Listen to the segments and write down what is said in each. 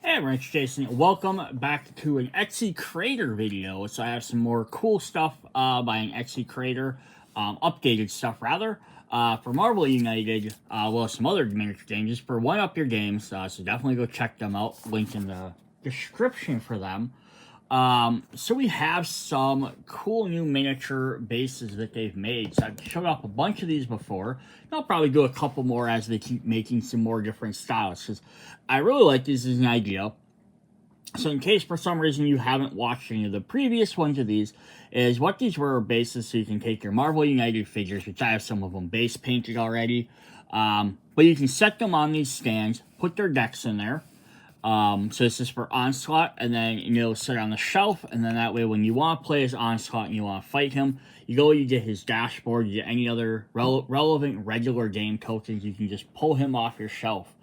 Hey everyone, it's Jason. Welcome back to an Etsy creator video. So I have some more cool stuff by an Etsy creator, updated stuff rather, for Marvel United, well, some other miniature games for 1UpYourGames. So definitely go check them out. Link in the description for them. So we have some cool new miniature bases that they've made. So I've showed off a bunch of these before. I'll probably do a couple more as they keep making some more different styles, because I really like this as an idea. So in case for some reason you haven't watched any of the previous ones of these, is what these were bases, so you can take your Marvel United figures, which I have some of them base painted already, but you can set them on these stands, put their decks in there. So this is for Onslaught, and then it'll sit on the shelf, and then that way when you want to play as Onslaught and you want to fight him, you get his dashboard, you get any other relevant regular game tokens, you can just pull him off your shelf.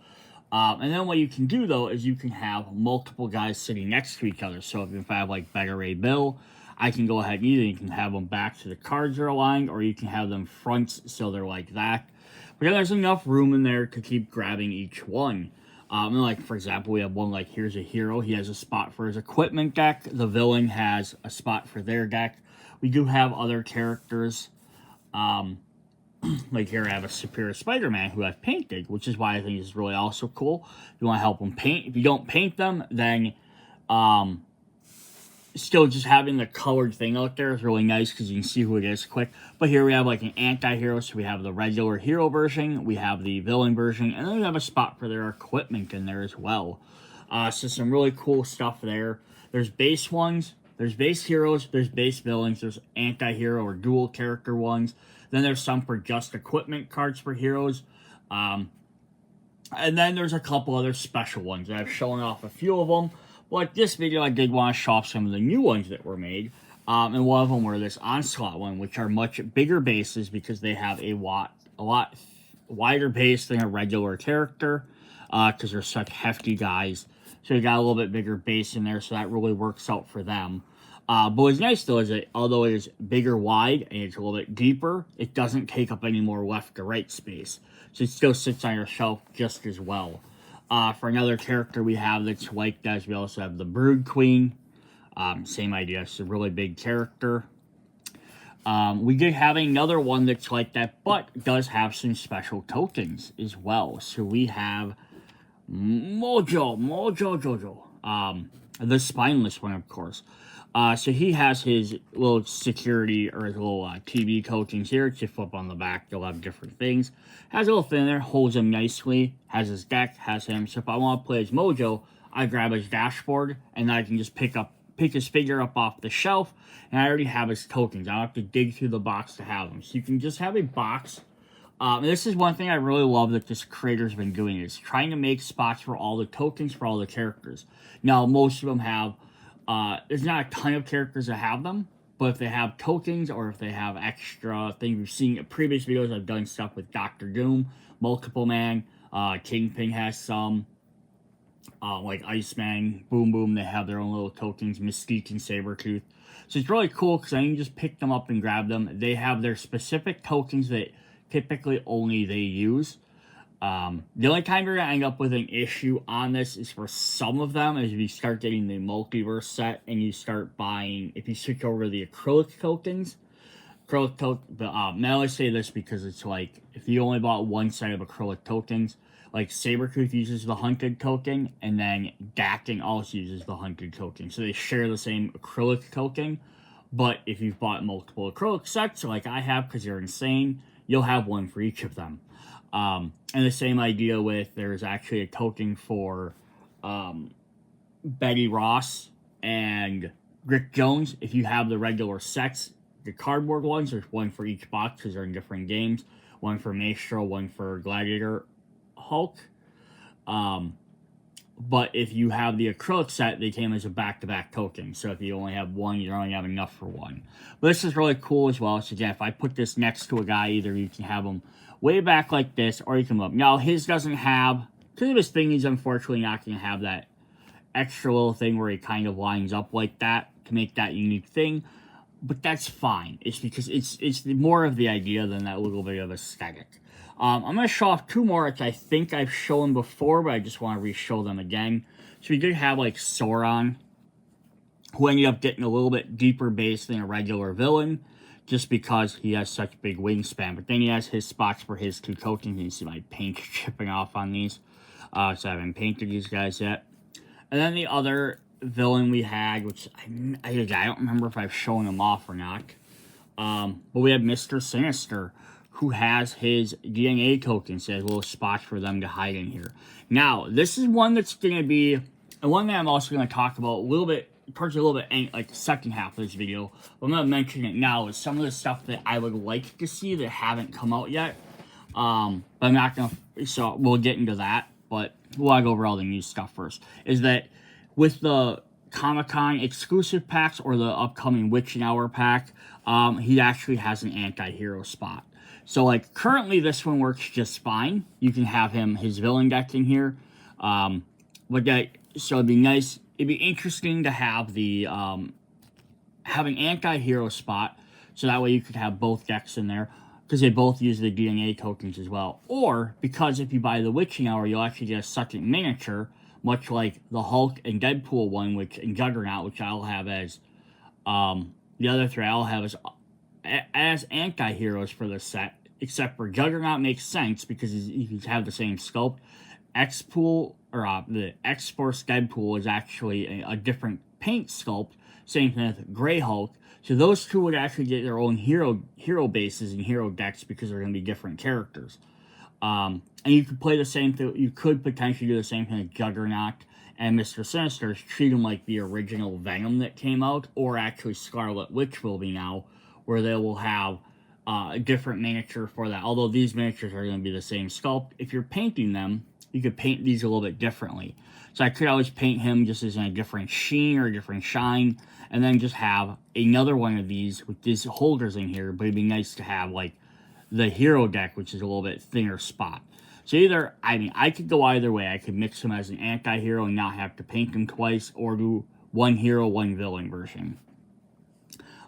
And then what you can do, though, is you can have multiple guys sitting next to each other. So if I have, like, Better Ray Bill, I can go ahead and either you can have them back so the cards are aligned, or you can have them fronts so they're like that. But then there's enough room in there to keep grabbing each one. And like, for example, we have one like, here's a hero. He has a spot for his equipment deck. The villain has a spot for their deck. We do have other characters. Like here I have a Superior Spider-Man who I've painted, which is why I think is really also cool. You want to help them paint. If you don't paint them, then still just having the colored thing out there is really nice because you can see who it is quick. But here we have like an anti-hero, so we have the regular hero version, we have the villain version, and then we have a spot for their equipment in there as well. So some really cool stuff there. There's base ones, there's base heroes, there's base villains, there's anti-hero or dual character ones. Then there's some for just equipment cards for heroes. And then there's a couple other special ones. I've shown off a few of them. But this video, I did want to show off some of the new ones that were made. And one of them were this Onslaught one, which are much bigger bases because they have a lot wider base than a regular character. Because they're such hefty guys. So you got a little bit bigger base in there, so that really works out for them. But what's nice, though, is that although it is bigger wide and it's a little bit deeper, it doesn't take up any more left to right space. So it still sits on your shelf just as well. For another character we have that's like that, we also have the Brood Queen. Same idea, it's a really big character. We did have another one that's like that, but does have some special tokens as well. So we have Mojo Jojo. The spineless one, of course. So he has his little security or his little TV tokens here. If you flip on the back, you'll have different things. Has a little thing there, holds him nicely. Has his deck, has him. So if I want to play as Mojo, I grab his dashboard, and I can just pick his figure up off the shelf, and I already have his tokens. I don't have to dig through the box to have them. So you can just have a box. And this is one thing I really love that this creator's been doing, is trying to make spots for all the tokens for all the characters. Now, most of them have, there's not a ton of characters that have them, but if they have tokens or if they have extra things, we've seen in previous videos, I've done stuff with Dr. Doom, Multiple Man, Kingpin has some, like Iceman, Boom Boom, they have their own little tokens, Mystique and Sabretooth. So it's really cool because I can just pick them up and grab them. They have their specific tokens that typically only they use. The only time you're going to end up with an issue on this is for some of them, is if you start getting the multiverse set and you start buying, if you switch over the acrylic tokens. Now I say this because it's like, if you only bought one set of acrylic tokens, like Sabretooth uses the Hunted token, and then Dacting also uses the Hunted token. So they share the same acrylic token, but if you've bought multiple acrylic sets, like I have because you're insane, you'll have one for each of them. And the same idea with, there's actually a token for Betty Ross and Rick Jones. If you have the regular sets, the cardboard ones, there's one for each box because they're in different games. One for Maestro, one for Gladiator Hulk. But if you have the acrylic set, they came as a back-to-back token. So if you only have one, you only have enough for one. But this is really cool as well. So again, if I put this next to a guy, either you can have them way back like this, or you can look. Now, his doesn't have, because of his thing, he's unfortunately not going to have that extra little thing where he kind of lines up like that to make that unique thing. but that's fine. It's because it's more of the idea than that little bit of aesthetic. I'm going to show off two more, which I think I've shown before, but I just want to re-show them again. So we did have, like, Sauron, who ended up getting a little bit deeper base than a regular villain, just because he has such big wingspan. But then he has his spots for his two tokens. You can see my paint chipping off on these. So I haven't painted these guys yet. And then the other villain we had, which I don't remember if I've shown him off or not. But we have Mr. Sinister, who has his DNA tokens. So there's little spots for them to hide in here. Now, this is one that's going to be, and one that I'm also going to talk about a little bit, towards a little bit, like the second half of this video. But I'm going to mention it now, is some of the stuff that I would like to see that haven't come out yet. But I'm not going to, so we'll get into that. But we'll go over all the new stuff first. Is that with the Comic-Con exclusive packs or the upcoming Witching Hour pack, he actually has an anti-hero spot. So, like, currently this one works just fine. You can have him, his villain deck in here. So it'd be nice, it'd be interesting to have the, have an anti-hero spot. So that way you could have both decks in there, because they both use the DNA tokens as well. Or, because if you buy the Witching Hour, you'll actually get a second miniature, much like the Hulk and Deadpool one, and Juggernaut, which I'll have as, the other three I'll have as anti-heroes for this set, except for Juggernaut makes sense because you can have the same sculpt. X-Pool, or the X-Force Deadpool is actually a different paint sculpt, same thing with Grey Hulk. So those two would actually get their own hero bases and hero decks because they're going to be different characters. And you could play the same thing, you could potentially do the same thing with Juggernaut and Mr. Sinister, treat them like the original Venom that came out, or actually Scarlet Witch will be now, where they will have a different miniature for that. Although these miniatures are going to be the same sculpt, if you're painting them, you could paint these a little bit differently. So I could always paint him just as in a different sheen or a different shine, and then just have another one of these with these holders in here, but it'd be nice to have, like, the hero deck, which is a little bit thinner spot. So either, I mean, I could go either way. I could mix him as an anti-hero and not have to paint him twice, or do one hero, one villain version.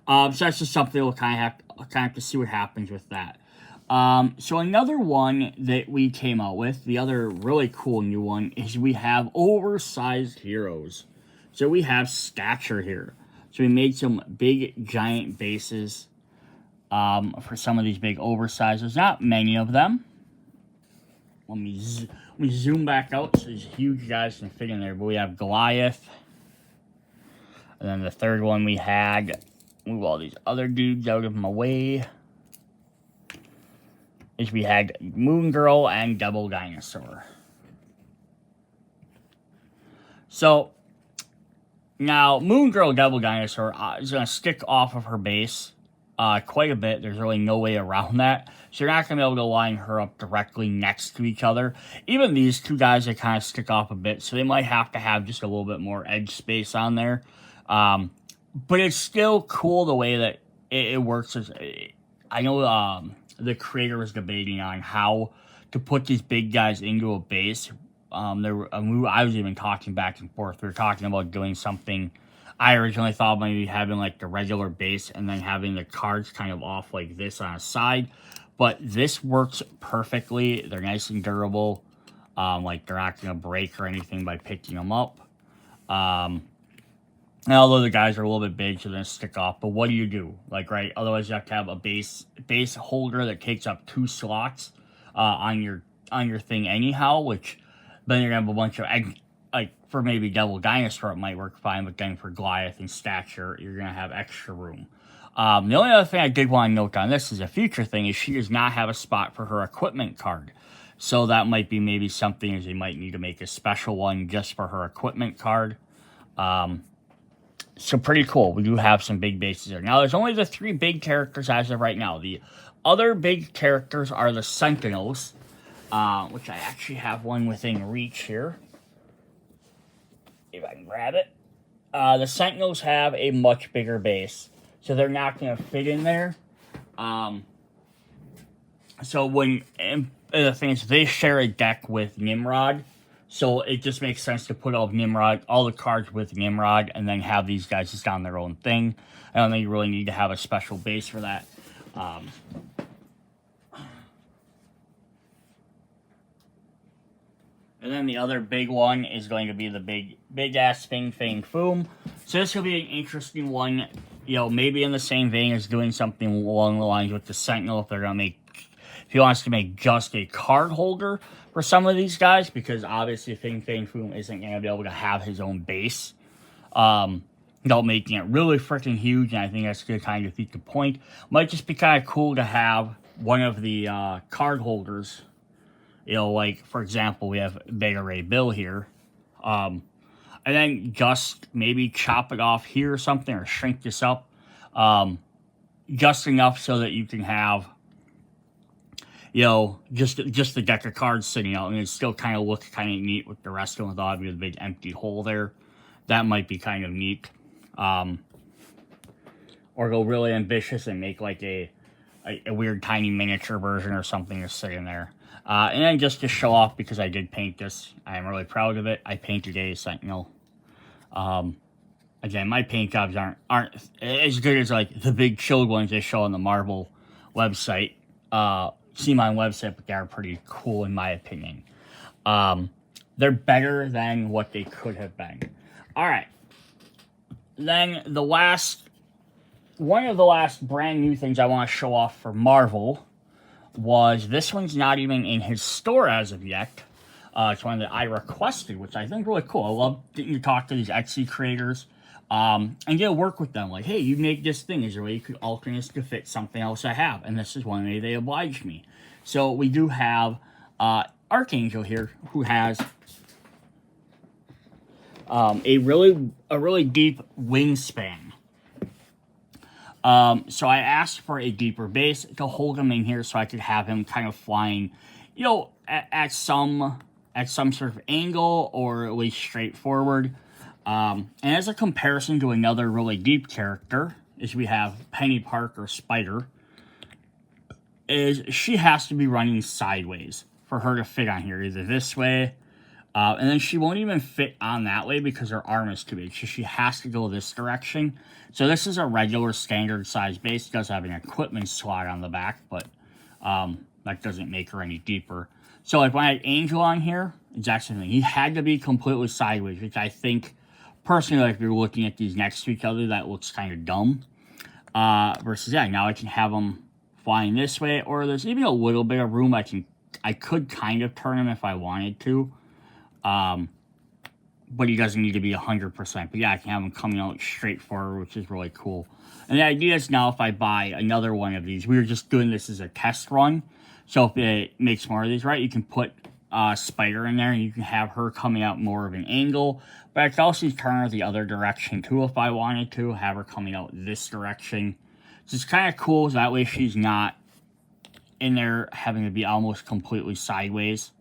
So that's just something we'll kind of have to see what happens with that. So another one that we came out with, the other really cool new one, is we have oversized heroes. So we have Stature here. So we made some big, giant bases for some of these big oversizes. Not many of them. Let me zoom back out so these huge guys can fit in there. But we have Goliath. And then the third one we had, move all these other dudes out of my way, is we had Moon Girl and Double Dinosaur. So, now, Moon Girl Double Dinosaur is going to stick off of her base quite a bit. There's really no way around that. So you're not going to be able to line her up directly next to each other. Even these two guys, they kind of stick off a bit, so they might have to have just a little bit more edge space on there. But it's still cool the way that it works. I know the creator was debating on how to put these big guys into a base. I was even talking back and forth. We were talking about doing something. I originally thought maybe having like the regular base and then having the cards kind of off like this on a side. But this works perfectly. They're nice and durable. Like they're not going to break or anything by picking them up. And although the guys are a little bit big, so they're going to stick off. But what do you do? Like, right, otherwise you have to have a base holder that takes up 2 slots on your thing anyhow, which then you're going to have a bunch of, like, for maybe Double Dinosaur it might work fine, but then for Goliath and Stature, you're going to have extra room. The only other thing I did want to note on this is a future thing, is she does not have a spot for her equipment card. So that might be maybe something as you might need to make a special one just for her equipment card. So pretty cool. We do have some big bases there. Now, there's only the 3 big characters as of right now. The other big characters are the Sentinels, which I actually have one within reach here. If I can grab it. The Sentinels have a much bigger base, so they're not going to fit in there. So the thing is, they share a deck with Nimrod, So it just makes sense to put all the cards with Nimrod, and then have these guys just on their own thing. I don't think you really need to have a special base for that. And then the other big one is going to be the big ass Fing Fang Foom. So this will be an interesting one. You know, maybe in the same vein as doing something along the lines with the Sentinel, if they're gonna make, if he wants to make just a card holder for some of these guys, because obviously Fing Fang Foom isn't gonna be able to have his own base. Without making it really freaking huge, and I think that's gonna kind of defeat the point. Might just be kind of cool to have one of the card holders. You know, like, for example, we have Beta Ray Bill here. And then just maybe chop it off here or something, or shrink this up. Just enough so that you can have, you know, just the deck of cards sitting out. And it still kind of looks kind of neat with the rest of them, with obviously the big empty hole there. That might be kind of neat. Or go really ambitious and make like a weird tiny miniature version or something to sit in there. And then just to show off, because I did paint this, I am really proud of it. I painted a Sentinel. Again, my paint jobs aren't as good as like the big chilled ones they show on the Marvel website, CMON website, but they are pretty cool in my opinion. They're better than what they could have been. All right. Then one of the last brand new things I want to show off for Marvel was, this one's not even in his store as of yet. It's one that I requested, which I think is really cool. I love getting to talk to these Etsy creators and get to work with them. Like, hey, you make this thing. Is there a way you could alter this to fit something else I have? And this is one way they obliged me. So we do have Archangel here, who has a really deep wingspan. So I asked for a deeper base to hold him in here, so I could have him kind of flying, you know, at some sort of angle, or at least straight forward. And as a comparison to another really deep character, is we have Penny Parker Spider. Is she has to be running sideways for her to fit on here, either this way, and then she won't even fit on that way because her arm is too big, so she has to go this direction. So this is a regular standard size base. It does have an equipment slot on the back, but that doesn't make her any deeper. So like when I had Angel on here, exact same thing. He had to be completely sideways, which I think, personally, like if you're looking at these next to each other, that looks kind of dumb. Versus, yeah, now I can have him flying this way, or there's even a little bit of room. I could kind of turn him if I wanted to. But he doesn't need to be 100%. But yeah, I can have him coming out straight forward, which is really cool. And the idea is now if I buy another one of these, we were just doing this as a test run. So if it makes more of these, right, you can put Spider in there, and you can have her coming out more of an angle. But I could also turn her the other direction too if I wanted to, have her coming out this direction. So it's kind of cool, so that way she's not in there having to be almost completely sideways.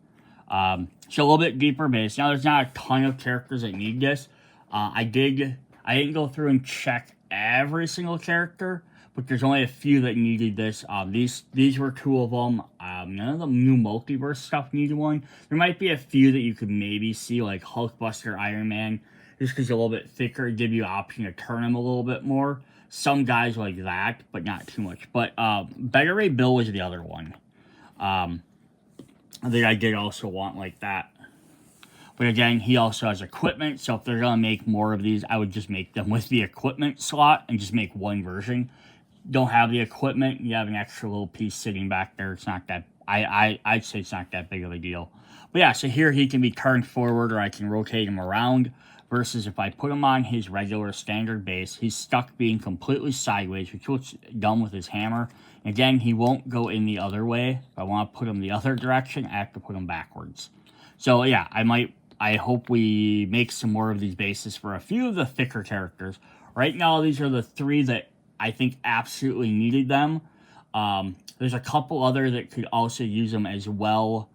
So a little bit deeper base. Now, there's not a ton of characters that need this. I didn't go through and check every single character, but there's only a few that needed this. These were two of them. None of the new multiverse stuff needed one. There might be a few that you could maybe see, like Hulkbuster, Iron Man, just because they're a little bit thicker, give you an option to turn them a little bit more. Some guys like that, but not too much. But Beta Ray Bill was the other one. I think I did also want like that. But again, he also has equipment, so if they're going to make more of these, I would just make them with the equipment slot and just make one version. Don't have the equipment, you have an extra little piece sitting back there. It's not that, I'd say it's not that big of a deal. But yeah, so here he can be turned forward, or I can rotate him around, versus if I put him on his regular standard base, he's stuck being completely sideways, which looks dumb with his hammer. Again, he won't go in the other way. If I want to put him the other direction, I have to put him backwards. So yeah, I hope we make some more of these bases for a few of the thicker characters. Right now, these are the three that I think absolutely needed them. There's a couple other that could also use them as well.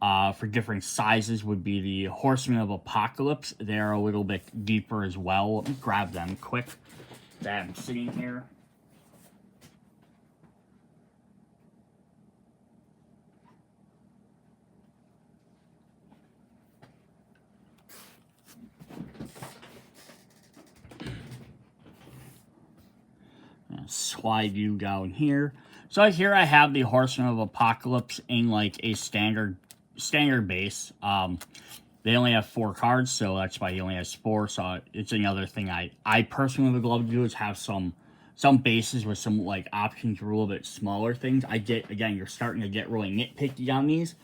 For different sizes would be the Horsemen of Apocalypse. They're a little bit deeper as well. Let me grab them quick. I'm sitting here. slide you down here. So here I have the Horseman of Apocalypse in like a standard base. They only have 4 cards, so that's why he only has 4. So it's another thing I personally would love to do, is have some bases with some like options for a little bit smaller things. Again, you're starting to get really nitpicky on these.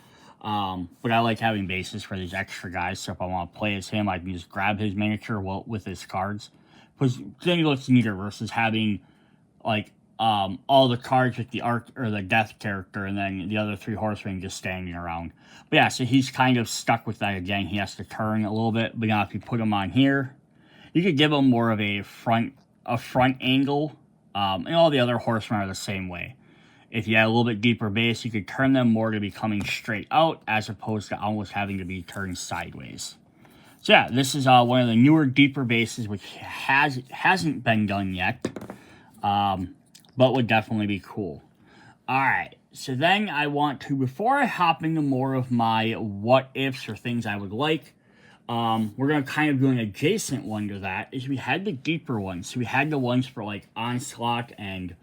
But I like having bases for these extra guys, so if I want to play as him, I can just grab his miniature with his cards. Because then it looks neater versus having, like, all the cards with the arc or the death character, and then the other 3 horsemen just standing around. But yeah, so he's kind of stuck with that again. He has to turn a little bit, but now if you put him on here, you could give him more of a front angle, and all the other horsemen are the same way. If you had a little bit deeper base, you could turn them more to be coming straight out, as opposed to almost having to be turned sideways. So yeah, this is one of the newer, deeper bases, which hasn't been done yet, but would definitely be cool. Alright, so then I want to, before I hop into more of my what-ifs or things I would like, we're going to kind of do an adjacent one to that, is we had the deeper ones. So we had the ones for, like, Onslaught and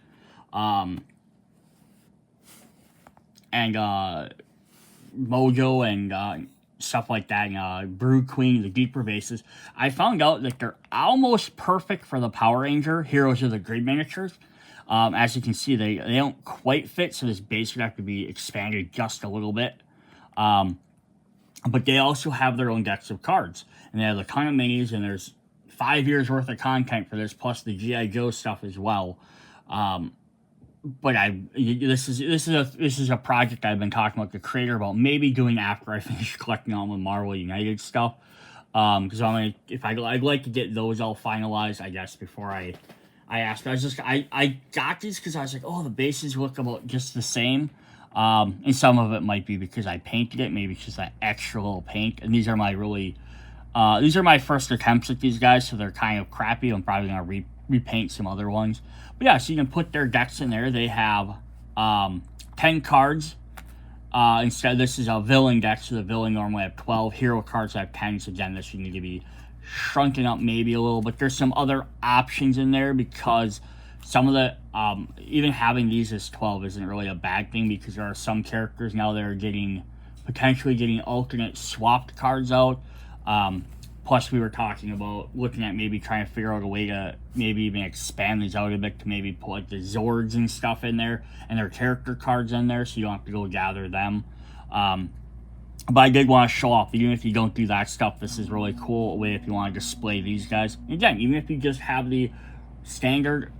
Mojo and stuff like that, and Brood Queen, the deeper bases. I found out that they're almost perfect for the Power Ranger Heroes of the Grid miniatures. As you can see, they don't quite fit, so this base would have to be expanded just a little bit. But they also have their own decks of cards, and they have a ton of minis, and there's 5 years worth of content for this, plus the G.I. Joe stuff as well. But this is a project I've been talking about the creator about maybe doing after I finish collecting all the Marvel United stuff. Because I'd like to get those all finalized, I guess, before I asked. I got these because I was like, oh, the bases look about just the same. And some of it might be because I painted it, maybe it's just that extra little paint. And these are my first attempts at these guys, so they're kind of crappy. I'm probably gonna repaint some other ones. But yeah, so you can put their decks in there. They have 10 cards. Instead, this is a villain deck, so the villain normally have 12. Hero cards have 10, so again, this should need to be shrunken up maybe a little. But there's some other options in there, because some of the, even having these as 12 isn't really a bad thing, because there are some characters now that are potentially getting alternate swapped cards out. Plus, we were talking about looking at maybe trying to figure out a way to maybe even expand these out a bit, to maybe put like the Zords and stuff in there, and their character cards in there, so you don't have to go gather them. But I did want to show off, even if you don't do that stuff, this is really cool way if you want to display these guys. And again, even if you just have the standard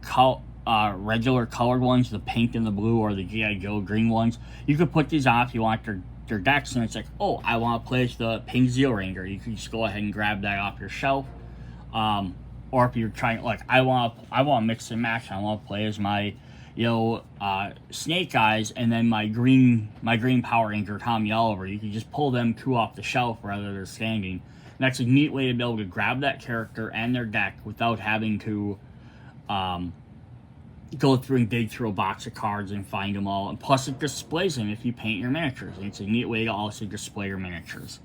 regular colored ones, the pink and the blue, or the G.I. Joe green ones, you could put these on if you want their decks, and it's like, oh, I want to play as the Pink Zeo Ranger. You can just go ahead and grab that off your shelf. Or if you're trying, like, I want to mix and match. I want to play as my, Snake Eyes, and then my green Power Ranger, Tommy Oliver. You can just pull them 2 off the shelf rather they're standing. And that's a neat way to be able to grab that character and their deck without having to go through and dig through a box of cards and find them all. And plus, it displays them if you paint your miniatures. And it's a neat way to also display your miniatures.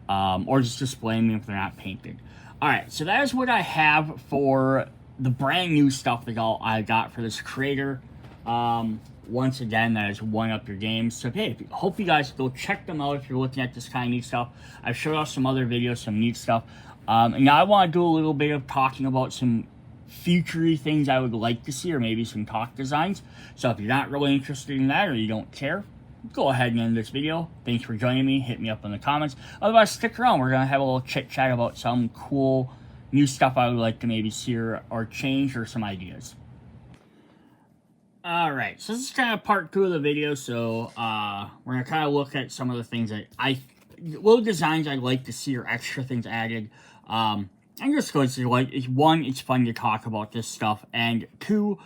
Or just display them if they're not painted. Alright, so that is what I have for the brand new stuff that I got for this creator. Once again, that is 1UpYourGame. So hey, hope you guys go check them out if you're looking at this kind of neat stuff. I've showed off some other videos, some neat stuff. And now I want to do a little bit of talking about some future things I would like to see, or maybe some talk designs. So if you're not really interested in that, or you don't care, go ahead and end this video. Thanks for joining me. Hit me up in the comments. Otherwise, stick around. We're going to have a little chit chat about some cool new stuff I would like to maybe see or change, or some ideas. Alright, so this is kind of part 2 of the video. So we're going to kind of look at some of the things that little designs I'd like to see, or extra things added. I'm just going to say, like, one, it's fun to talk about this stuff, and 2,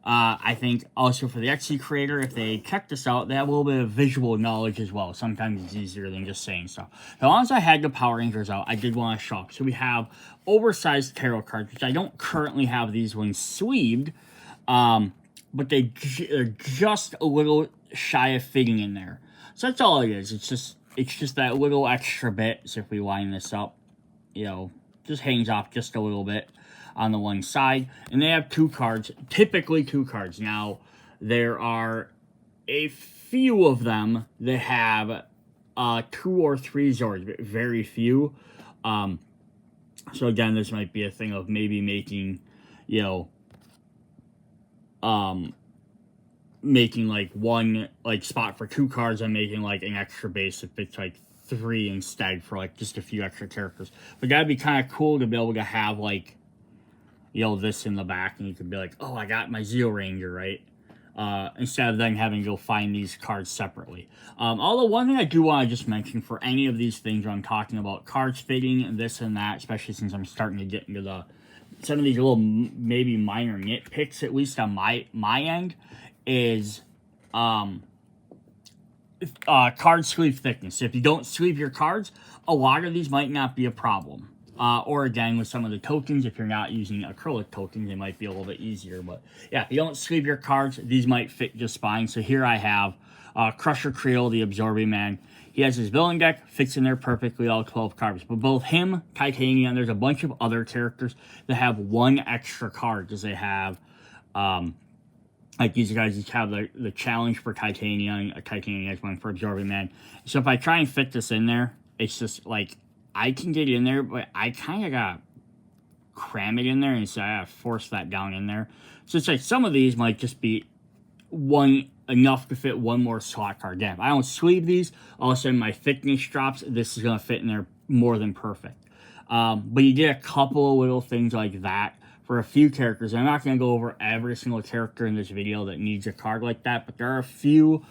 I think also for the Etsy creator, if they check this out, they have a little bit of visual knowledge as well. Sometimes it's easier than just saying stuff. As long as I had the Power Rangers out, I did want to show up. So we have oversized tarot cards, which I don't currently have these ones sleeved, but they're just a little shy of fitting in there. So that's all it is. It's just that little extra bit. So if we line this up, just hangs off just a little bit. on the one side. And they have 2 cards, typically 2 cards. Now, there are a few of them that have 2 or 3 Zords, but very few. So again, this might be a thing of maybe making, you know, making like one like spot for 2 cards and making like an extra base if it's like 3 instead for like just a few extra characters. But that'd be kind of cool to be able to have like, you know, this in the back, and you could be like, oh, I got my Zeo Ranger, right? Instead of then having to go find these cards separately. Although one thing I do want to just mention for any of these things when I'm talking about cards fitting and this and that, especially since I'm starting to get into some of these little maybe minor nitpicks, at least on my end, is card sleeve thickness. If you don't sleeve your cards, a lot of these might not be a problem. Or again, with some of the tokens, if you're not using acrylic tokens, they might be a little bit easier. But yeah, if you don't sleeve your cards, these might fit just fine. So here I have Crusher Creel, the Absorbing Man. He has his villain deck, fits in there perfectly, all 12 cards. But both him, Titanium, there's a bunch of other characters that have 1 extra card, because they have, like these guys each have the challenge for Titanium. Titanium has one for Absorbing Man. So if I try and fit this in there, it's just like, I can get in there, but I kind of got to cram it in there, and so I got to force that down in there. So it's like some of these might just be enough to fit 1 more slot card. Damn, if I don't sleeve these, all of a sudden my thickness drops. This is going to fit in there more than perfect. But you get a couple of little things like that for a few characters. I'm not going to go over every single character in this video that needs a card like that, but there are a few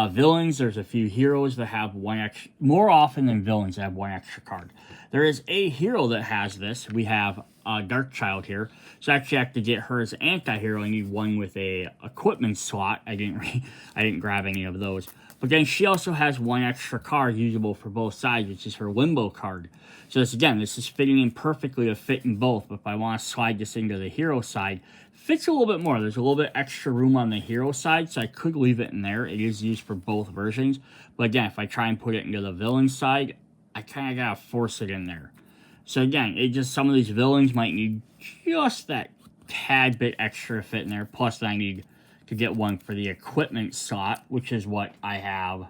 villains. There's a few heroes that have 1 extra, more often than villains that have 1 extra card. There is a hero that has this. We have Darkchild here. So actually I have to get her as anti-hero. I need one with a equipment slot. I didn't grab any of those. But then she also has 1 extra card usable for both sides, which is her Limbo card. So this is fitting in perfectly to fit in both. But if I want to slide this into the hero side, fits a little bit more. There's a little bit extra room on the hero side, so I could leave it in there. It is used for both versions. But again, if I try and put it into the villain side, I kind of got to force it in there. So again, some of these villains might need just that tad bit extra fit in there. Plus, I need to get one for the equipment slot, which is what I have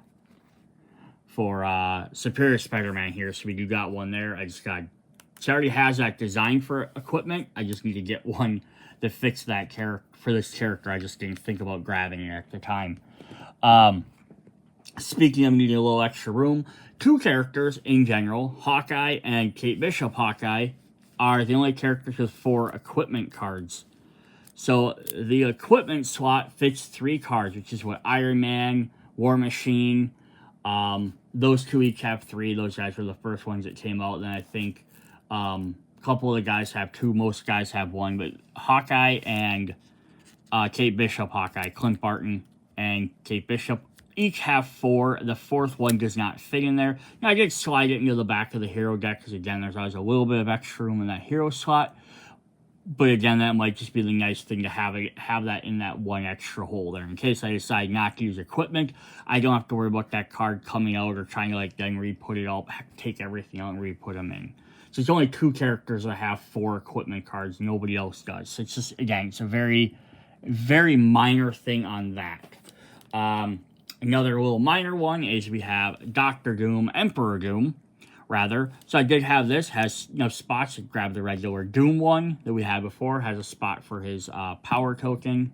for Superior Spider-Man here. So we do got one there. It already has that design for equipment. I just need to get one that fits that character for this character. I just didn't think about grabbing it at the time. Speaking of needing a little extra room, 2 characters in general, Hawkeye and Kate Bishop Hawkeye, are the only characters with 4 equipment cards. So the equipment slot fits 3 cards, which is what Iron Man, War Machine, those 2 each have 3. Those guys were the first ones that came out. Then I think a couple of the guys have 2. Most guys have 1. But Hawkeye and Kate Bishop Hawkeye, Clint Barton and Kate Bishop, each have 4. The 4th one does not fit in there. Now, I did slide it into the back of the hero deck because, again, there's always a little bit of extra room in that hero slot. But, again, that might just be the nice thing to have that in that 1 extra hole there. In case I decide not to use equipment, I don't have to worry about that card coming out or trying to, then re-put it all, take everything out and re-put them in. So, it's only 2 characters that have 4 equipment cards. Nobody else does. So, it's just, again, it's a very, very minor thing on that. Another little minor one is we have Dr. Doom, Emperor Doom, rather. So I did have this, has spots to grab the regular Doom one that we had before, has a spot for his power token.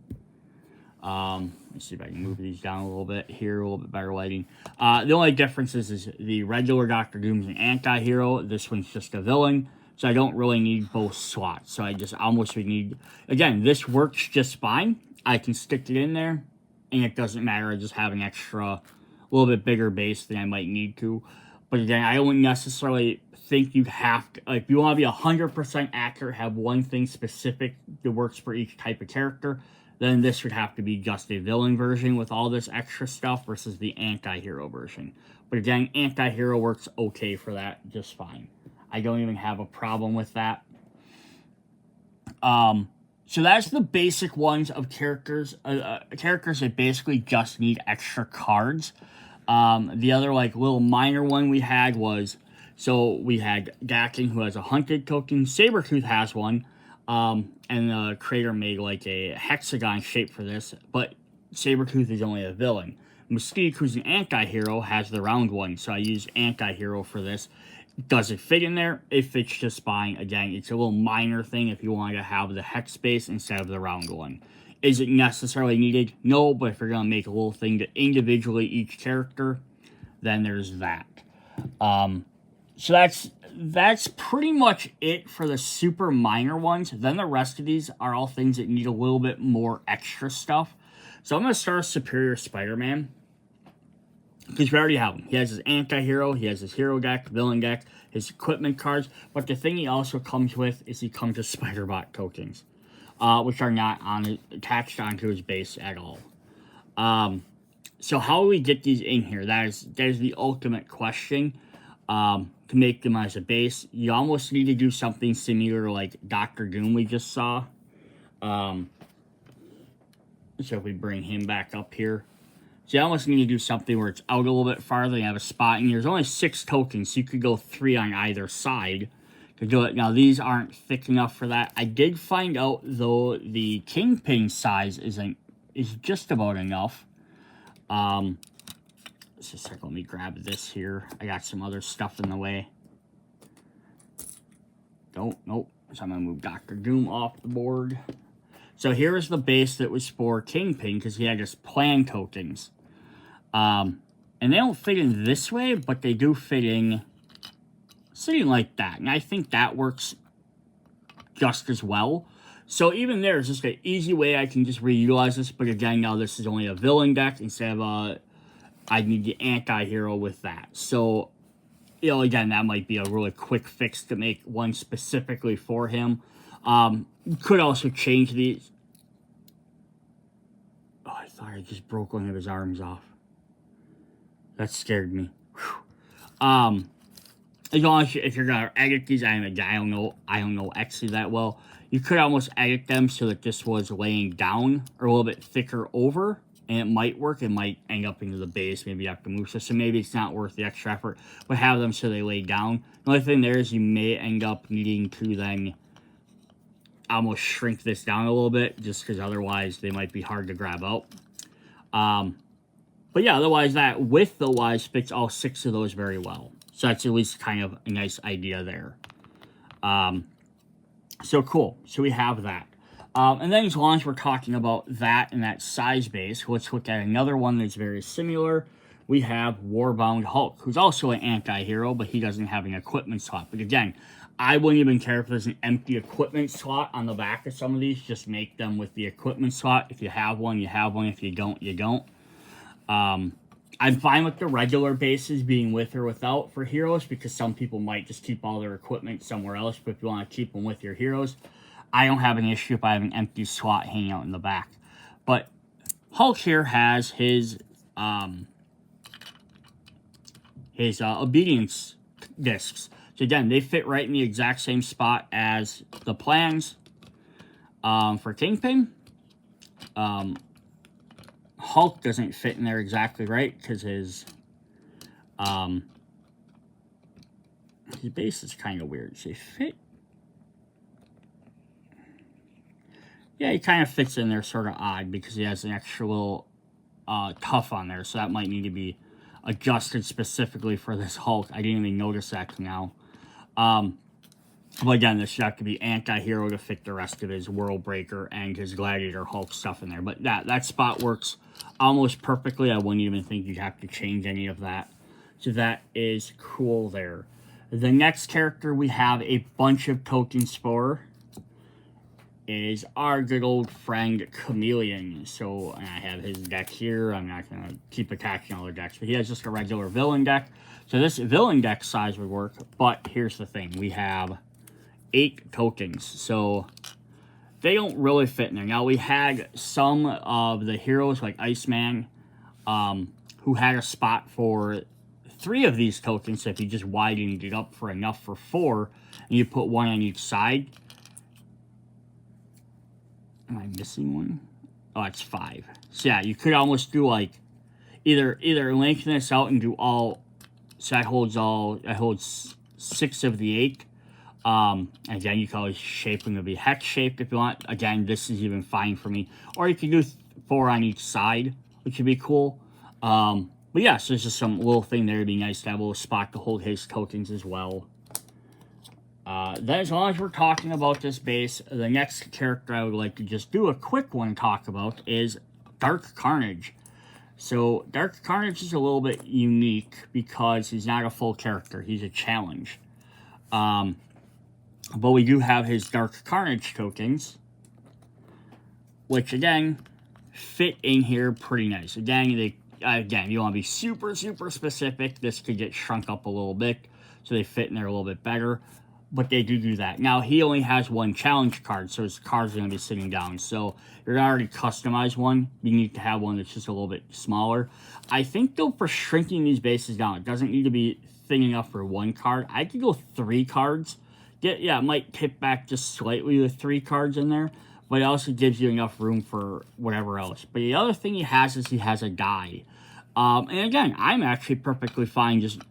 Let's see if I can move these down a little bit here, a little bit better lighting. The only difference is the regular Dr. Doom's an anti-hero. This one's just a villain. So I don't really need both slots. So I just almost would need, again, this works just fine. I can stick it in there. And it doesn't matter, I just have an extra, a little bit bigger base than I might need to. But again, I don't necessarily think you have to, if you want to be 100% accurate, have one thing specific that works for each type of character, then this would have to be just a villain version with all this extra stuff versus the anti-hero version. But again, anti-hero works okay for that just fine. I don't even have a problem with that. So that's the basic ones of characters that basically just need extra cards. The other little minor one we had was, so we had Gakin, who has a hunted token. Sabretooth has one. And the creator made like a hexagon shape for this, but Sabretooth is only a villain. Mystique, who's an anti-hero, has the round one, so I use anti-hero for this. Does it fit in there? It fits just fine. Again, it's a little minor thing if you want to have the hex space instead of the round one. Is it necessarily needed? No, but if you're going to make a little thing to individually each character, then there's that. So that's pretty much it for the super minor ones. Then the rest of these are all things that need a little bit more extra stuff. So I'm going to start with Superior Spider-Man, because we already have him. He has his anti-hero, he has his hero deck, villain deck, his equipment cards, but the thing he also comes with is he comes with Spider-Bot tokens, which are not attached onto his base at all. So how do we get these in here? That is the ultimate question. To make them as a base, you almost need to do something similar like Dr. Doom we just saw. So if we bring him back up here, so you almost need to do something where it's out a little bit farther. You have a spot, and there's only 6 tokens, so you could go 3 on either side to do it. Now, these aren't thick enough for that. I did find out, though, the Kingpin size is just about enough. Just a second, let me grab this here. I got some other stuff in the way. Nope. So I'm going to move Dr. Doom off the board. So here is the base that was for Kingpin, because he had his plan tokens. And they don't fit in this way, but they do fit in sitting like that. And I think that works just as well. So even there is just an easy way I can just reutilize this. But again, now this is only a villain deck instead of I need the anti-hero with that. So, you know, again, that might be a really quick fix to make one specifically for him. You could also change these. Oh, I thought I just broke one of his arms off. That scared me. As long as if you're gonna edit these, I don't know Xy that well. You could almost edit them so that this was laying down or a little bit thicker over, and it might work. It might end up into the base. Maybe you have to move. So maybe it's not worth the extra effort. But have them so they lay down. The only thing there is you may end up needing to then almost shrink this down a little bit, just because otherwise they might be hard to grab out. But yeah, otherwise that width-wise fits all 6 of those very well. So that's at least kind of a nice idea there. So cool. So we have that. And then as long as we're talking about that and that size base, let's look at another one that's very similar. We have Warbound Hulk, who's also an anti-hero, but he doesn't have an equipment slot. But again, I wouldn't even care if there's an empty equipment slot on the back of some of these. Just make them with the equipment slot. If you have one, you have one. If you don't, you don't. I'm fine with the regular bases being with or without for heroes, because some people might just keep all their equipment somewhere else. But if you want to keep them with your heroes, I don't have an issue if I have an empty slot hanging out in the back. But Hulk here has his obedience discs. So again, they fit right in the exact same spot as the plans for Kingpin. Hulk doesn't fit in there exactly right because his base is kind of weird. So they fit. Yeah, he kind of fits in there sort of odd because he has an extra little tough on there. So that might need to be adjusted specifically for this Hulk. I didn't even notice that now. But again, this should have to be anti-hero to fit the rest of his World Breaker and his Gladiator Hulk stuff in there. But that spot works almost perfectly. I wouldn't even think you'd have to change any of that. So that is cool there. The next character we have a bunch of tokens for is our good old friend Chameleon. So I have his deck here. I'm not going to keep attaching all the decks, but he has just a regular villain deck. So this villain deck size would work, but here's the thing. We have 8 tokens, so they don't really fit in there. Now, we had some of the heroes, like Iceman, who had a spot for 3 of these tokens. So if you just widened it up for enough for 4, and you put 1 on each side. Am I missing one? Oh, it's 5. So yeah, you could almost do like either lengthen this out and do all. So that holds 6 of the 8, Again, you can always shape them to be hex shaped if you want. Again, this is even fine for me. Or you can do 4 on each side, which would be cool. But yeah, so there's just some little thing there. It'd be nice to have a little spot to hold his tokens as well. Then as long as we're talking about this base, the next character I would like to just do a quick one to talk about is Dark Carnage. So Dark Carnage is a little bit unique because he's not a full character. He's a challenge. But we do have his Dark Carnage tokens, which again fit in here pretty nice. Again, you want to be super specific. This could get shrunk up a little bit, so they fit in there a little bit better. But they do that. Now, he only has one challenge card, so his cards are going to be sitting down. So, you're going to already customize one. You need to have one that's just a little bit smaller. I think, though, for shrinking these bases down, it doesn't need to be thin enough for one card. I could go 3 cards. Yeah, it might tip back just slightly with 3 cards in there. But it also gives you enough room for whatever else. But the other thing he has is he has a die. And again, I'm actually perfectly fine just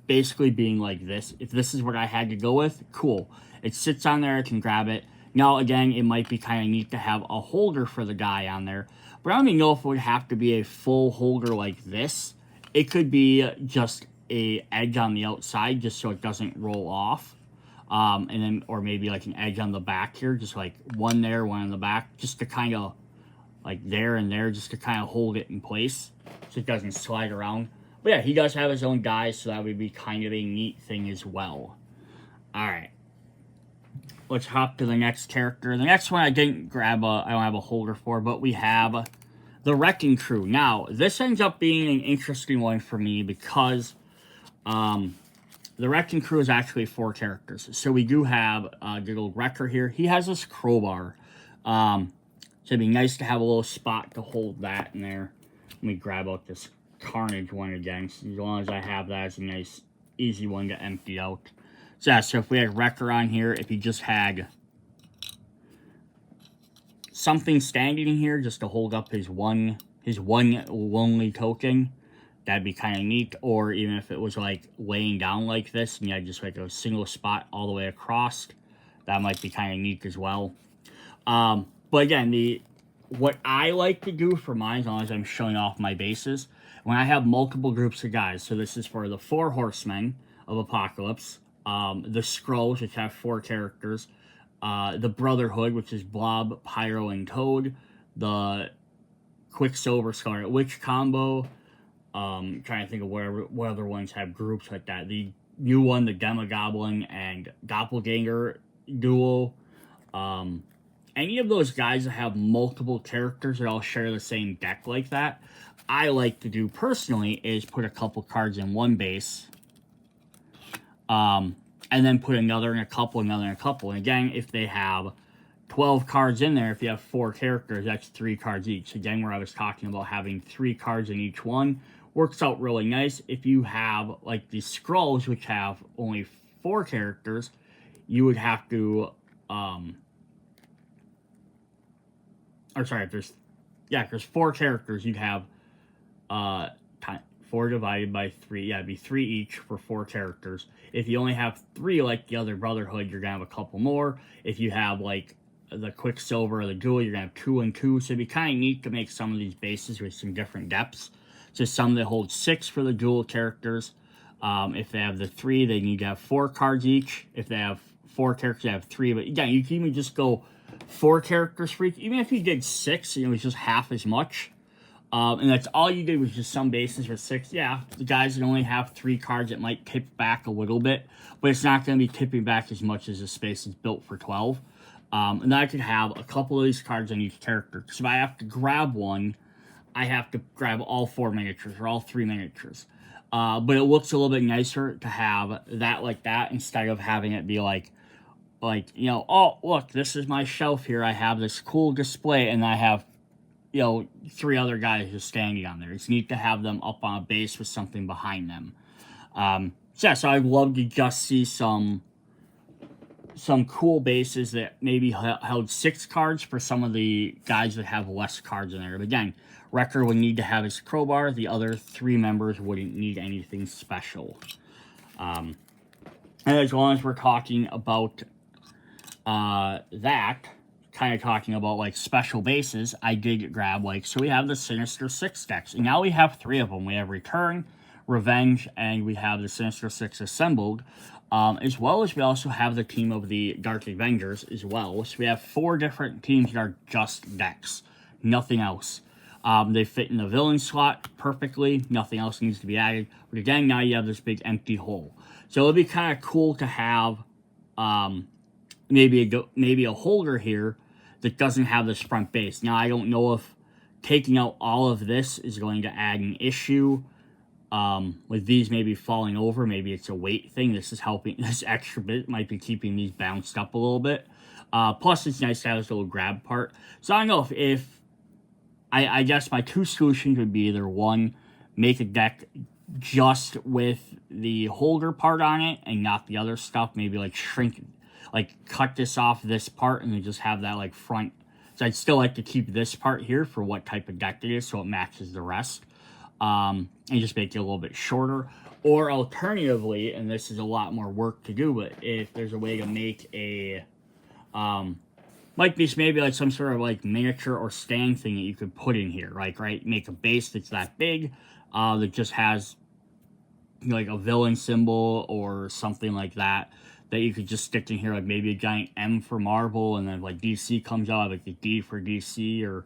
basically being like this. If this is what I had to go with, cool. It sits on there, I can grab it. Now, again, it might be kind of neat to have a holder for the die on there. But I don't even know if it would have to be a full holder like this. It could be just a edge on the outside just so it doesn't roll off. And then, or maybe like an edge on the back here, just like one there, one on the back, just to kind of like there and there, just to kind of hold it in place so it doesn't slide around. But yeah, he does have his own dies, so that would be kind of a neat thing as well. Alright. Let's hop to the next character. The next one I didn't grab I don't have a holder for, but we have the Wrecking Crew. Now, this ends up being an interesting one for me because the Wrecking Crew is actually 4 characters. So we do have good old Wrecker here. He has this crowbar. So it'd be nice to have a little spot to hold that in there. Let me grab out this Carnage one again. So as long as I have that, it's a nice, easy one to empty out. So yeah, so if we had Wrecker on here, if he just had something standing in here just to hold up his one lonely token, that'd be kind of neat. Or even if it was like laying down like this and you had just like a single spot all the way across, that might be kind of neat as well. But again, what I like to do for mine, as long as I'm showing off my bases, when I have multiple groups of guys, so this is for the 4 Horsemen of Apocalypse, the Skrulls, which have 4 characters, the Brotherhood, which is Blob, Pyro, and Toad, the Quicksilver Scarlet Witch combo, trying to think of what other ones have groups like that, the new one, the Demogoblin and Doppelganger duo, any of those guys that have multiple characters that all share the same deck like that, I like to do personally is put a couple cards in one base, and then put another in a couple, another in a couple. And again, if they have 12 cards in there, if you have 4 characters, that's 3 cards each. Again, where I was talking about having 3 cards in each one, works out really nice. If you have, like, the Skrulls, which have only 4 characters, you would have to, if there's 4 characters, you'd have, 4 divided by 3, it'd be 3 each for 4 characters. If you only have 3 like the other Brotherhood, you're gonna have a couple more. If you have, like, the Quicksilver or the Duel, you're gonna have 2 and 2, so it'd be kind of neat to make some of these bases with some different depths. So some that hold 6 for the Duel characters. If they have the 3, they need to have 4 cards each. If they have 4 characters, they have 3, but again, you can even just go 4 characters for each. Even if you did 6, it was just half as much. And that's all you did was just some bases for 6. Yeah, the guys that only have 3 cards, it might tip back a little bit, but it's not going to be tipping back as much as the space is built for 12. And then I could have a couple of these cards on each character. Because if I have to grab one, I have to grab all 4 miniatures or all 3 miniatures. But it looks a little bit nicer to have that like that instead of having it be like, you know, oh, look, this is my shelf here. I have this cool display and I have, 3 other guys just standing on there. It's neat to have them up on a base with something behind them. So I'd love to just see some cool bases that maybe held 6 cards for some of the guys that have less cards in there. But again, Wrecker would need to have his crowbar. The other 3 members wouldn't need anything special. And as long as we're talking about that, kind of talking about like special bases, I did grab like, so we have the Sinister Six decks, and now we have 3 of them. We have Return, Revenge, and we have the Sinister Six assembled, as well as we also have the team of the Dark Avengers as well. So we have 4 different teams that are just decks, nothing else. They fit in the villain slot perfectly, nothing else needs to be added. But again, now you have this big empty hole. So it'll be kind of cool to have maybe a holder here that doesn't have this front base. Now, I don't know if taking out all of this is going to add an issue with these maybe falling over. Maybe it's a weight thing. This is helping. This extra bit might be keeping these bounced up a little bit. Plus, it's nice to have this little grab part. So I don't know if I guess my 2 solutions would be either 1, make a deck just with the holder part on it and not the other stuff. Maybe like shrink, like cut this off this part and then just have that like front. So I'd still like to keep this part here for what type of deck it is so it matches the rest. And just make it a little bit shorter. Or alternatively, and this is a lot more work to do, but if there's a way to make a might be maybe like some sort of like miniature or stand thing that you could put in here, like, right? Make a base that's that big, that just has like a villain symbol or something like that, that you could just stick in here, like maybe a giant M for Marvel, and then like DC comes out, like the D for DC, or,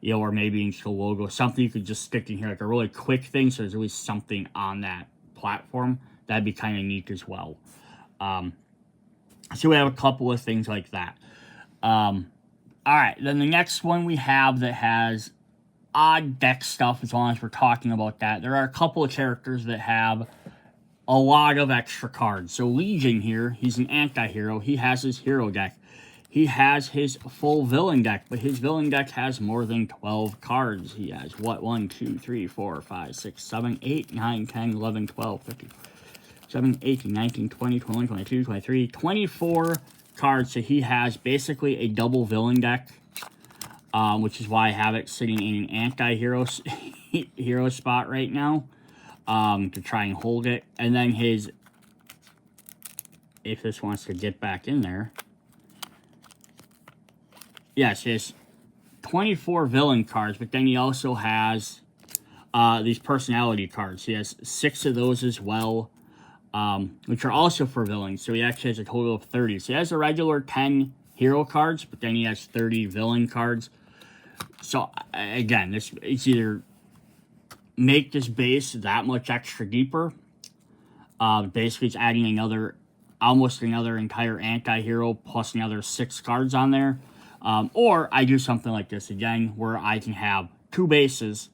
you know, or maybe into the logo, something you could just stick in here, like a really quick thing, so there's at least something on that platform. That'd be kind of neat as well. So we have a couple of things like that. All right, then the next one we have that has odd deck stuff, as long as we're talking about that. There are a couple of characters that have a lot of extra cards. So Legion here, he's an anti-hero. He has his hero deck. He has his full villain deck, but his villain deck has more than 12 cards. He has, what, 1, 2, 3, 4, 5, 6, 7, 8, 9, 10, 11, 12, 15, 17, 18, 19, 20, 21, 22, 23, 24 cards. So he has basically a double villain deck, which is why I have it sitting in an anti-hero hero spot right now, to try and hold it. And then his, if this wants to get back in there, yes, his 24 villain cards, but then he also has these personality cards. He has 6 of those as well, which are also for villains. So he actually has a total of 30. So he has a regular 10 hero cards, but then he has 30 villain cards. So again, this it's either make this base that much extra deeper. Basically, it's adding another, almost another entire anti-hero plus another 6 cards on there. Or I do something like this again, where I can have 2 bases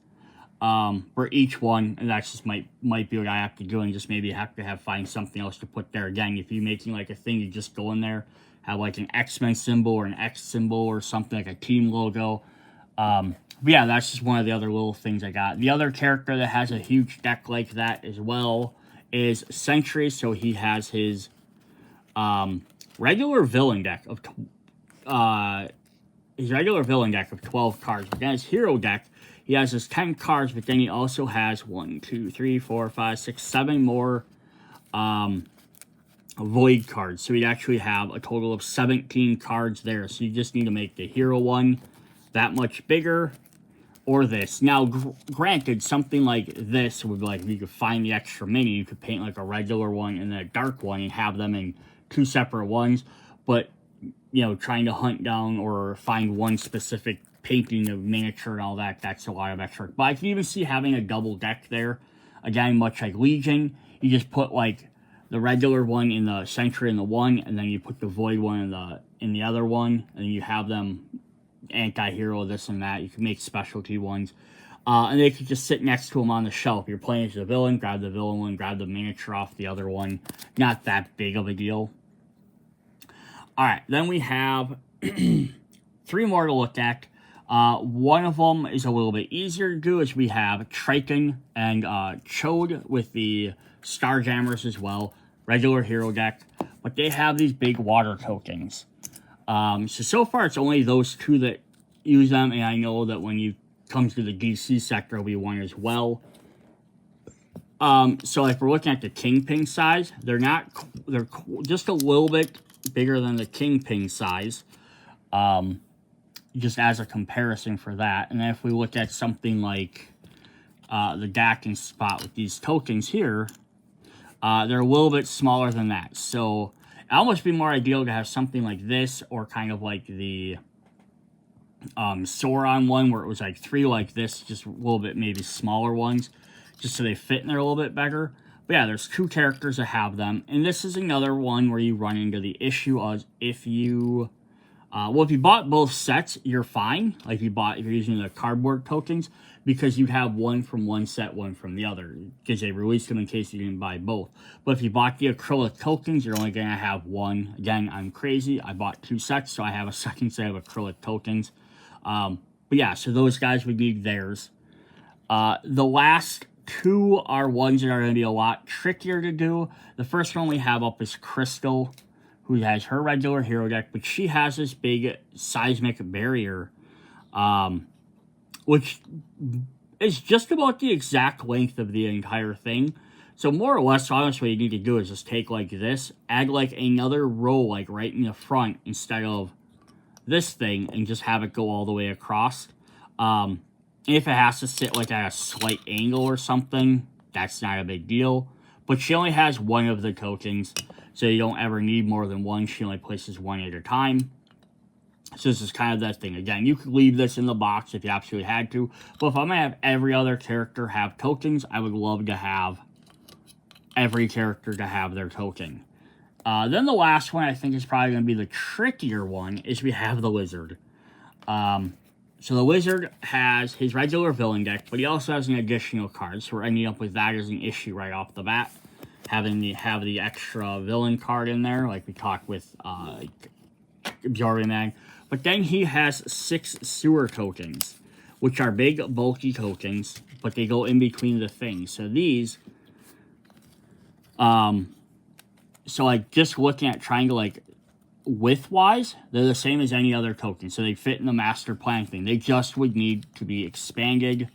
for each one, and that's just might be what I have to do, and just maybe have to find something else to put there. Again, if you're making like a thing, you just go in there, have like an X-Men symbol or an X symbol or something like a team logo. But yeah, that's just one of the other little things I got. The other character that has a huge deck like that as well is Sentry. So he has his regular villain deck of 12 cards. But then his hero deck, he has his 10 cards, but then he also has 1, 2, 3, 4, 5, 6, 7 more void cards. So he'd actually have a total of 17 cards there. So you just need to make the hero one that much bigger, or this. Now, granted, something like this would be like, you could find the extra mini, you could paint like a regular one and then a dark one and have them in 2 separate ones. But, you know, trying to hunt down or find one specific painting of miniature and all that, that's a lot of extra. But I can even see having a double deck there. Again, much like Legion, you just put like the regular one in the Sentry in the one, and then you put the void one in the other one, and then you have them anti-hero, this and that. You can make specialty ones, and they could just sit next to them on the shelf. You're playing as a villain, grab the villain one, grab the miniature off the other one. Not that big of a deal. Alright, then we have 3 more to look at. One of them is a little bit easier to do, as we have Triton and Chode with the Starjammers as well. Regular hero deck, but they have these big water tokens. So far it's only those 2 that use them, and I know that when you come to the DC sector, there'll be one as well. So if we're looking at the Kingpin size, they're just a little bit bigger than the Kingpin size. Just as a comparison for that. And then if we look at something like the Dakin spot with these tokens here, they're a little bit smaller than that. So it almost be more ideal to have something like this, or kind of like the Sauron one, where it was like 3 like this, just a little bit maybe smaller ones, just so they fit in there a little bit better. But yeah, there's 2 characters that have them. And this is another one where you run into the issue of if you bought both sets, you're fine. Like if you're using the cardboard tokens, because you have one from one set, one from the other, because they released them in case you didn't buy both. But if you bought the acrylic tokens, you're only going to have one. Again, I'm crazy. I bought 2 sets, so I have a second set of acrylic tokens. But yeah, so those guys would need theirs. The last 2 are ones that are going to be a lot trickier to do. The first one we have up is Crystal, who has her regular hero deck, but she has this big seismic barrier, which is just about the exact length of the entire thing. So more or less, honestly, what you need to do is just take like this, add like another row like right in the front instead of this thing, and just have it go all the way across. If it has to sit like at a slight angle or something, that's not a big deal. But she only has one of the tokens, so you don't ever need more than one. She only places one at a time. So this is kind of that thing. Again, you could leave this in the box if you absolutely had to. But if I'm going to have every other character have tokens, I would love to have every character to have their token. Then the last one I think is probably going to be the trickier one, is we have the Wizard. So the Wizard has his regular villain deck, but he also has an additional card. So we're ending up with that as an issue right off the bat. Having the extra villain card in there, like we talked with Bjorn. But then he has 6 sewer tokens, which are big, bulky tokens, but they go in between the things. So these, so like just looking at triangle, like width-wise, they're the same as any other token. So they fit in the master plan thing. They just would need to be expanded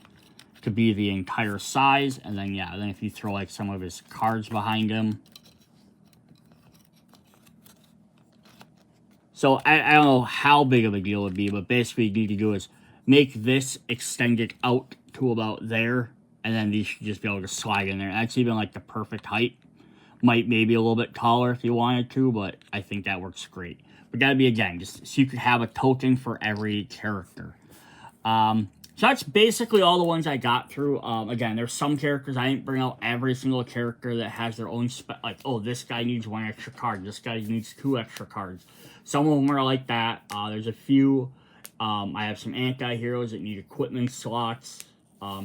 to be the entire size. And then, yeah, then if you throw like some of his cards behind him. So I don't know how big of a deal it would be, but basically what you need to do is make this extended out to about there, and then these should just be able to slide in there. That's even like the perfect height. Might maybe a little bit taller if you wanted to, but I think that works great. But that'd be, again, just so you could have a token for every character. So that's basically all the ones I got through. Again, there's some characters, I didn't bring out every single character that has their own, like, oh, this guy needs 1 extra card, this guy needs 2 extra cards. Some of them are like that. There's a few. I have some anti-heroes that need equipment slots,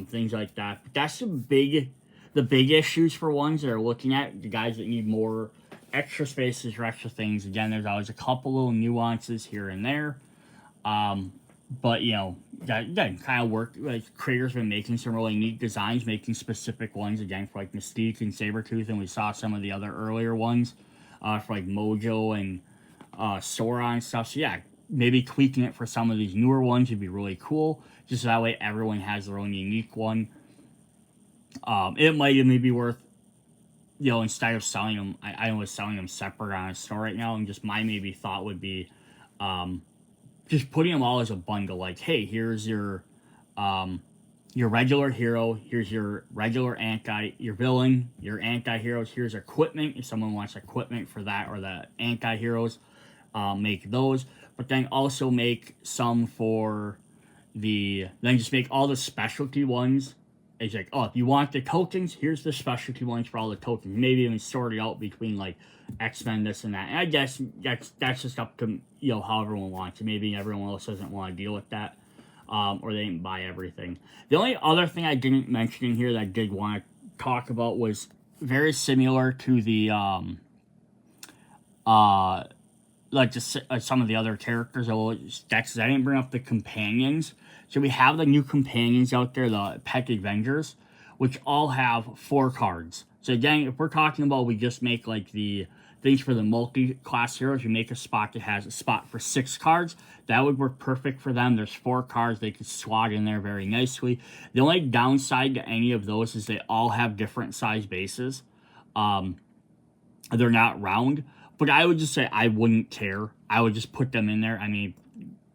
things like that. But that's the big issues for ones that are looking at the guys that need more extra spaces or extra things. Again, there's always a couple little nuances here and there. But, you know, that kind of work. Like, creators have been making some really neat designs, making specific ones, again, for, like, Mystique and Sabretooth, and we saw some of the other earlier ones, for, like, Mojo and Sauron and stuff. So, yeah, maybe tweaking it for some of these newer ones would be really cool, just so that way everyone has their own unique one. It might even be worth, you know, instead of selling them, I was selling them separate on a store right now, and just my maybe thought would be, just putting them all as a bundle. Like, hey, here's your regular hero, here's your regular your villain, your anti-heroes, here's equipment, if someone wants equipment for that, or the anti-heroes, make those, but then also make some for then just make all the specialty ones. It's like, oh, if you want the tokens, here's the specialty ones for all the tokens. Maybe even sort it out between, like, X-Men, this and that. And I guess that's just up to, you know, how everyone wants it. Maybe everyone else doesn't want to deal with that, or they didn't buy everything. The only other thing I didn't mention in here that I did want to talk about was very similar to the, like just some of the other characters. I didn't bring up the companions. So we have the new companions out there, the Pet Avengers, which all have 4 cards. So again, if we're talking about we just make like the things for the multi-class heroes. You make a spot that has a spot for 6 cards. That would work perfect for them. There's 4 cards they could slot in there very nicely. The only downside to any of those is they all have different size bases. They're not round. But I would just say I wouldn't care. I would just put them in there. I mean,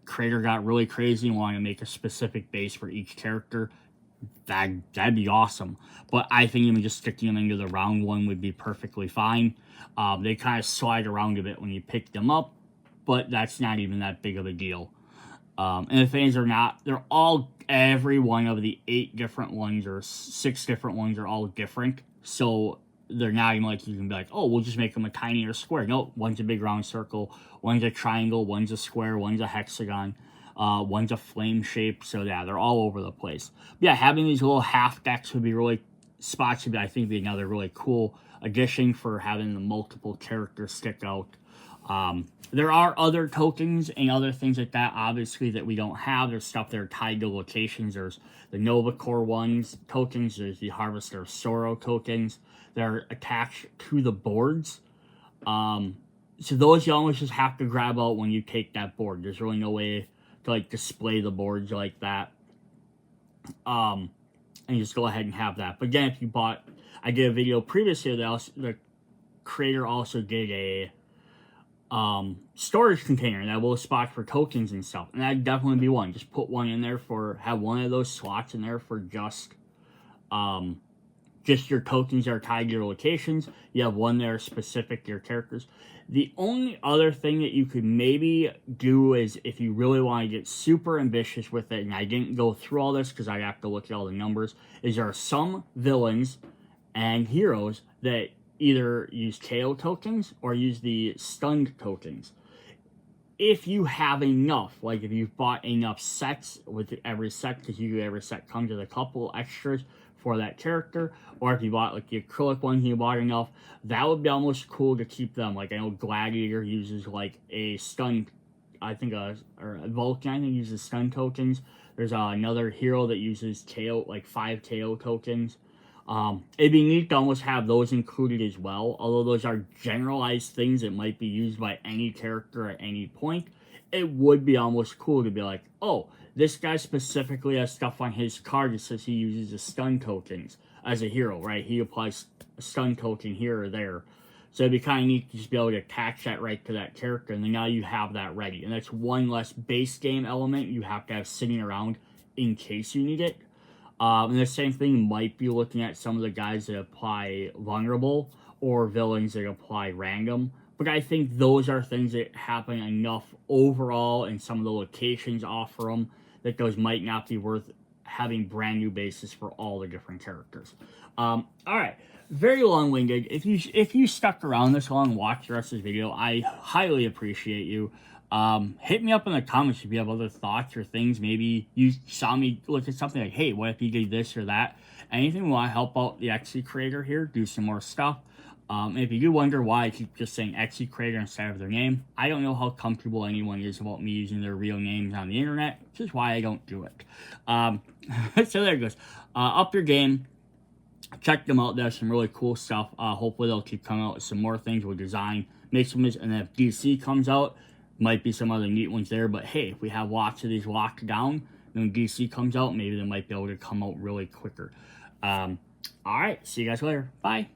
creator got really crazy and wanted to make a specific base for each character. That'd be awesome. But I think even just sticking them into the round one would be perfectly fine. They kind of slide around a bit when you pick them up, but that's not even that big of a deal. And the things are not, they're all, every one of the 8 different ones or 6 different ones are all different. So they're not even like you can be like, oh, we'll just make them a tinier square. No, one's a big round circle, one's a triangle, one's a square, one's a hexagon, one's a flame shape. So yeah, they're all over the place. But yeah, having these little half decks would be really, spots would be, I think, be another really cool addition for having the multiple characters stick out. There are other tokens and other things like that, obviously, that we don't have. There's stuff that are tied to locations. There's the Nova Core ones tokens. There's the Harvester of Sorrow tokens that are attached to the boards. So those you almost just have to grab out when you take that board. There's really no way to like display the boards like that. And you just go ahead and have that. But again, if you bought, I did a video previously that the creator also did a storage container that will spot for tokens and stuff, and that'd definitely be one. Just put one in there for, have one of those slots in there for just your tokens that are tied to your locations. You have one there specific to your characters. The only other thing that you could maybe do is if you really want to get super ambitious with it, and I didn't go through all this because I have to look at all the numbers, is there are some villains and heroes that either use KO tokens or use the stunned tokens. If you have enough, like if you've bought enough sets with every set, because usually every set comes with a couple extras for that character, or if you bought like the acrylic ones, you bought enough, that would be almost cool to keep them. Like I know Gladiator uses like a stun, I think, or Vulcan, I think, uses stun tokens. There's another hero that uses KO, like 5 KO tokens. It'd be neat to almost have those included as well, although those are generalized things that might be used by any character at any point. It would be almost cool to be like, oh, this guy specifically has stuff on his card that says he uses the stun tokens as a hero, right? He applies a stun token here or there. So it'd be kind of neat to just be able to attach that right to that character, and then now you have that ready. And that's one less base game element you have to have sitting around in case you need it. And the same thing might be looking at some of the guys that apply vulnerable or villains that apply random. But I think those are things that happen enough overall, and some of the locations offer them, that those might not be worth having brand new bases for all the different characters. All right, very long-winded. If you stuck around this long and watched the rest of this video, I highly appreciate you. Hit me up in the comments if you have other thoughts or things. Maybe you saw me look at something like, hey, what if you did this or that? Anything we want to help out the Etsy creator here, do some more stuff. If you do wonder why I keep just saying Etsy creator instead of their name, I don't know how comfortable anyone is about me using their real names on the internet, which is why I don't do it. So there it goes. Up Your Game. Check them out. There's some really cool stuff. Hopefully they'll keep coming out with some more things with design. Make some, and then if DC comes out, might be some other neat ones there. But hey, if we have lots of these locked down, then when DC comes out, maybe they might be able to come out really quicker. All right. See you guys later. Bye.